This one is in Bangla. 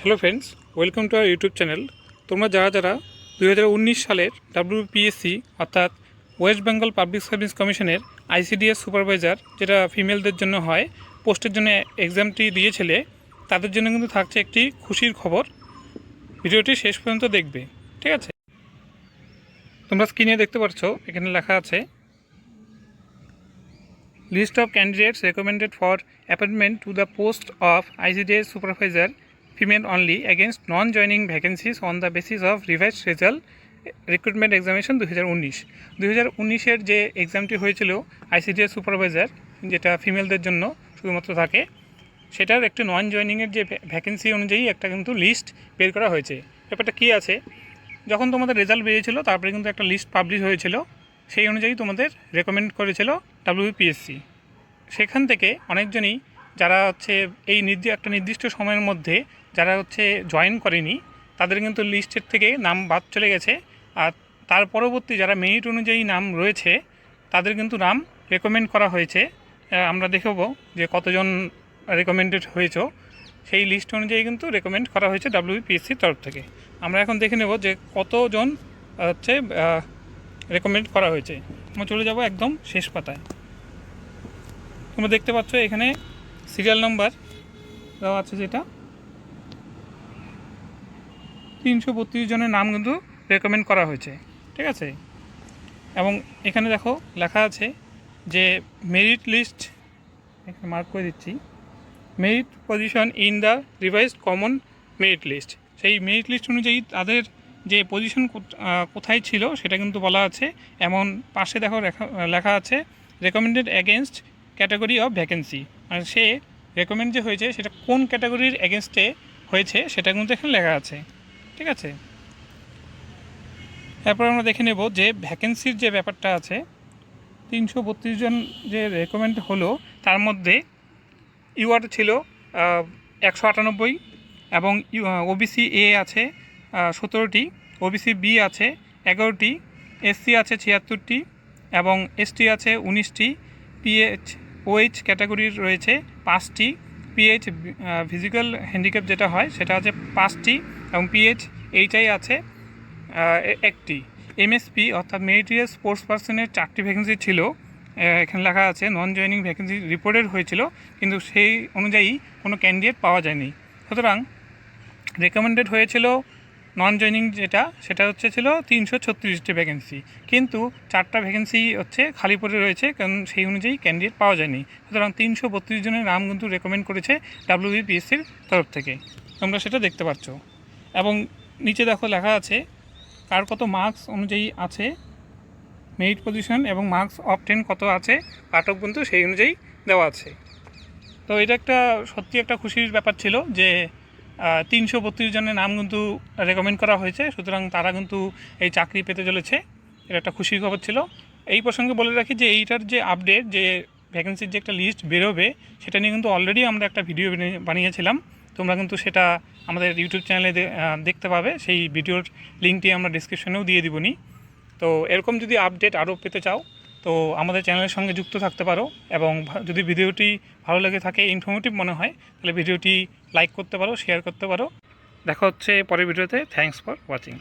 Hello friends, welcome to our YouTube channel. তোমরা যারা 2019 সালের WPSC অর্থাৎ ওয়েস্ট বেঙ্গল পাবলিক সার্ভিস কমিশনের ICDS সুপারভাইজার, যেটা ফিমেলদের জন্য হয়, পোস্টের জন্য এক্সামটি দিয়েছিলে, তাদের জন্য কিন্তু থাকছে একটি খুশির খবর। ভিডিওটি শেষ পর্যন্ত দেখবে, ঠিক আছে? তোমরা স্ক্রিনে দেখতে পাচ্ছ, এখানে লেখা আছে list of candidates recommended for appointment to the post of ICDS supervisor female only against non-joining vacancies on the basis of revised result recruitment examination 2019 যে এক্সামটি হয়েছিল ICDS সুপারভাইজার, যেটা ফিমেলদের জন্য শুধুমাত্র থাকে, সেটার একটি নন জয়নিংয়ের যে ভ্যাকেন্সি অনুযায়ী একটা কিন্তু লিস্ট বের করা হয়েছে। ব্যাপারটা কী আছে, যখন তোমাদের রেজাল্ট বেরিয়েছিল তারপরে কিন্তু একটা লিস্ট পাবলিশ হয়েছিল, সেই অনুযায়ী তোমাদের রেকমেন্ড করেছিল WPSC। সেখান থেকে অনেকজনই যারা এই একটা নির্দিষ্ট সময়ের মধ্যে যারা জয়েন করেনি, তাদের কিন্তু লিস্টের থেকে নাম বাদ চলে গেছে। আর তার পরবর্তী যারা মেরিট অনুযায়ী নাম রয়েছে, তাদের কিন্তু নাম রেকমেন্ড করা হয়েছে। আমরা দেখব যে কতজন রেকমেন্ডেড হয়েছে, সেই লিস্ট অনুযায়ী কিন্তু রেকমেন্ড করা হয়েছে WPSCর তরফ থেকে। আমরা এখন দেখে নেব যে কতজন রেকমেন্ড করা হয়েছে। আমরা চলে যাব একদম শেষ পাতায়। তোমরা দেখতে পাচ্ছ এখানে সিরিয়াল নাম্বার দেওয়া আছে, যেটা 332 জনের নাম কিন্তু রেকমেন্ড করা হয়েছে, ঠিক আছে? এবং এখানে দেখো লেখা আছে যে মেরিট লিস্ট, এখানে মার্ক করে দিচ্ছি, merit position in the revised common merit list. সেই মেরিট লিস্ট অনুযায়ী তাদের যে পজিশন কোথায় ছিল সেটা কিন্তু বলা আছে। এমন পাশে দেখো লেখা আছে recommended against category of vacancy, আর সে রেকমেন্ড যে হয়েছে সেটা কোন ক্যাটাগরির এগেনস্টে হয়েছে সেটা কিন্তু এখানে লেখা আছে, ঠিক আছে? এরপর আমরা দেখে নেব যে ভ্যাকেন্সির যে ব্যাপারটা আছে, 332 জন যে রেকমেন্ড হলো, তার মধ্যে ইউআর ছিল 198 এবং OBC A আছে 17টি, OBC B আছে 11টি, SC আছে 76টি এবং ST আছে 19টি, OH ক্যাটাগরির রয়েছে 5টি, PH ফিজিক্যাল হ্যান্ডিক্যাপ যেটা হয় সেটা আছে 5টি এবং HI আছে 1টি। MSP অর্থাৎ মেরিটোরিয়াস স্পোর্টস পার্সনের 4টি ভ্যাকেন্সি ছিল। এখানে লেখা আছে নন জয়নিং ভ্যাকেন্সি রিপোর্টেড হয়েছিল, কিন্তু সেই অনুযায়ী কোনো ক্যান্ডিডেট পাওয়া যায়নি। সুতরাং রেকমেন্ডেড হয়েছিল নন জয়নিং সেটা ছিল 336টি ভ্যাকেন্সি, কিন্তু 4টা ভ্যাকেন্সি খালি পড়ে রয়েছে, কারণ সেই অনুযায়ী ক্যান্ডিডেট পাওয়া যায়নি। সুতরাং 332 জনের নাম কিন্তু রেকমেন্ড করেছে WPSCর তরফ থেকে, তোমরা সেটা দেখতে পাচ্ছ। এবং নিচে দেখো লেখা আছে কার কত মার্কস অনুযায়ী আছে মেরিট পজিশন এবং মার্কস অফ 10 কত আছে, কাট অফ কিন্তু সেই অনুযায়ী দেওয়া আছে। তো এটা সত্যি একটা খুশির ব্যাপার ছিল যে 332 জনের নাম কিন্তু রেকমেন্ড করা হয়েছে, সুতরাং তারা কিন্তু এই চাকরি পেতে চলেছে। এটা একটা খুশির খবর ছিল। এই প্রসঙ্গে বলে রাখি যে এইটার যে আপডেট, যে ভ্যাকেন্সির যে একটা লিস্ট বেরোবে, সেটা নিয়ে কিন্তু অলরেডি আমরা একটা ভিডিও বানিয়েছিলাম। তোমরা কিন্তু সেটা আমাদের ইউটিউব চ্যানেলে দেখতে পাবে, সেই ভিডিওর লিঙ্কটি আমরা ডিসক্রিপশনেও দিয়ে দিবনি। তো এরকম যদি আপডেট আরও পেতে চাও, তো আমাদের চ্যানেলের সঙ্গে যুক্ত থাকতে পারো, এবং যদি ভিডিওটি ভালো লেগে থাকে, ইনফরমেটিভ মনে হয়, তাহলে ভিডিওটি লাইক করতে পারো, শেয়ার করতে পারো। দেখা হচ্ছে পরের ভিডিওতে। Thanks for watching.